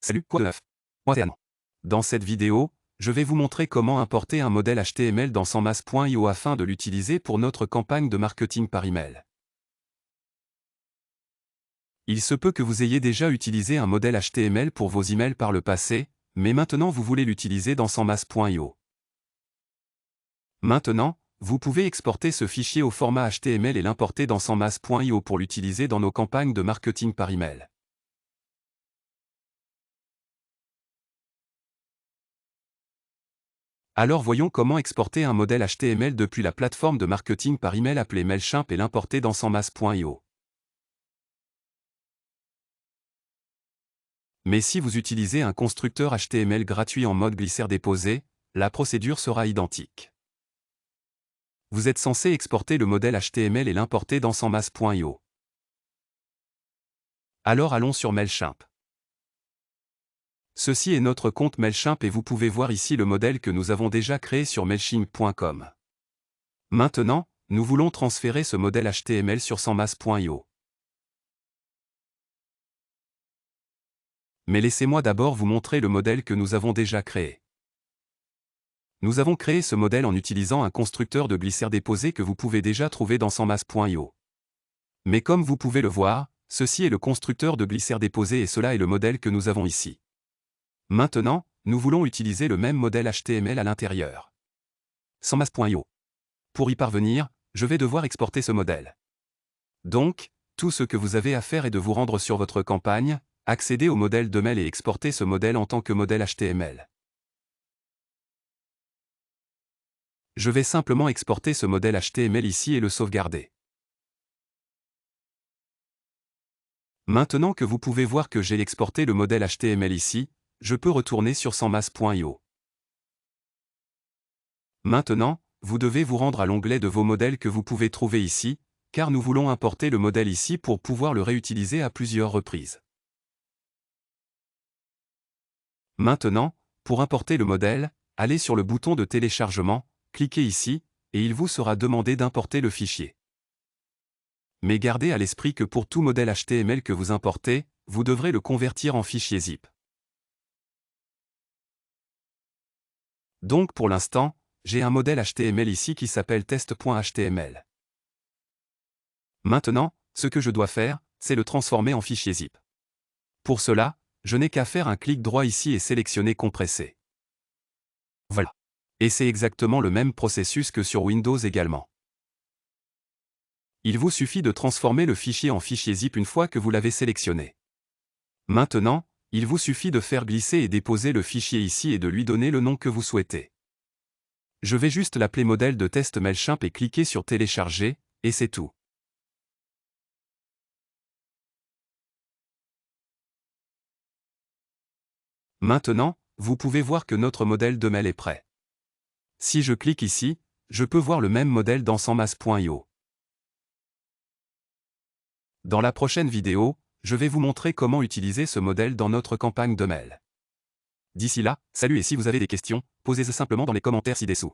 Salut, quoi de neuf? Moi c'est Anne. Dans cette vidéo, je vais vous montrer comment importer un modèle HTML dans Sanmask.io afin de l'utiliser pour notre campagne de marketing par email. Il se peut que vous ayez déjà utilisé un modèle HTML pour vos emails par le passé, mais maintenant vous voulez l'utiliser dans Sanmask.io. Maintenant, vous pouvez exporter ce fichier au format HTML et l'importer dans Sanmask.io pour l'utiliser dans nos campagnes de marketing par email. Alors voyons comment exporter un modèle HTML depuis la plateforme de marketing par email appelée Mailchimp et l'importer dans Sanmask.io. Mais si vous utilisez un constructeur HTML gratuit en mode glisser-déposer, la procédure sera identique. Vous êtes censé exporter le modèle HTML et l'importer dans Sanmask.io. Alors allons sur Mailchimp. Ceci est notre compte Mailchimp et vous pouvez voir ici le modèle que nous avons déjà créé sur mailchimp.com. Maintenant, nous voulons transférer ce modèle HTML sur Sanmask.io. Mais laissez-moi d'abord vous montrer le modèle que nous avons déjà créé. Nous avons créé ce modèle en utilisant un constructeur de glisser-déposer que vous pouvez déjà trouver dans Sanmask.io. Mais comme vous pouvez le voir, ceci est le constructeur de glisser-déposer et cela est le modèle que nous avons ici. Maintenant, nous voulons utiliser le même modèle HTML à l'intérieur. Sanmask.io. Pour y parvenir, je vais devoir exporter ce modèle. Donc, tout ce que vous avez à faire est de vous rendre sur votre campagne, accéder au modèle de mail et exporter ce modèle en tant que modèle HTML. Je vais simplement exporter ce modèle HTML ici et le sauvegarder. Maintenant que vous pouvez voir que j'ai exporté le modèle HTML ici, je peux retourner sur Sanmask.io. Maintenant, vous devez vous rendre à l'onglet de vos modèles que vous pouvez trouver ici, car nous voulons importer le modèle ici pour pouvoir le réutiliser à plusieurs reprises. Maintenant, pour importer le modèle, allez sur le bouton de téléchargement, cliquez ici, et il vous sera demandé d'importer le fichier. Mais gardez à l'esprit que pour tout modèle HTML que vous importez, vous devrez le convertir en fichier zip. Donc pour l'instant, j'ai un modèle HTML ici qui s'appelle test.html. Maintenant, ce que je dois faire, c'est le transformer en fichier zip. Pour cela, je n'ai qu'à faire un clic droit ici et sélectionner compresser. Voilà. Et c'est exactement le même processus que sur Windows également. Il vous suffit de transformer le fichier en fichier zip une fois que vous l'avez sélectionné. Maintenant, il vous suffit de faire glisser et déposer le fichier ici et de lui donner le nom que vous souhaitez. Je vais juste l'appeler modèle de test Mailchimp et cliquer sur télécharger, et c'est tout. Maintenant, vous pouvez voir que notre modèle de mail est prêt. Si je clique ici, je peux voir le même modèle dans Sanmask.io. Dans la prochaine vidéo, je vais vous montrer comment utiliser ce modèle dans notre campagne de mail. D'ici là, salut et si vous avez des questions, posez-les simplement dans les commentaires ci-dessous.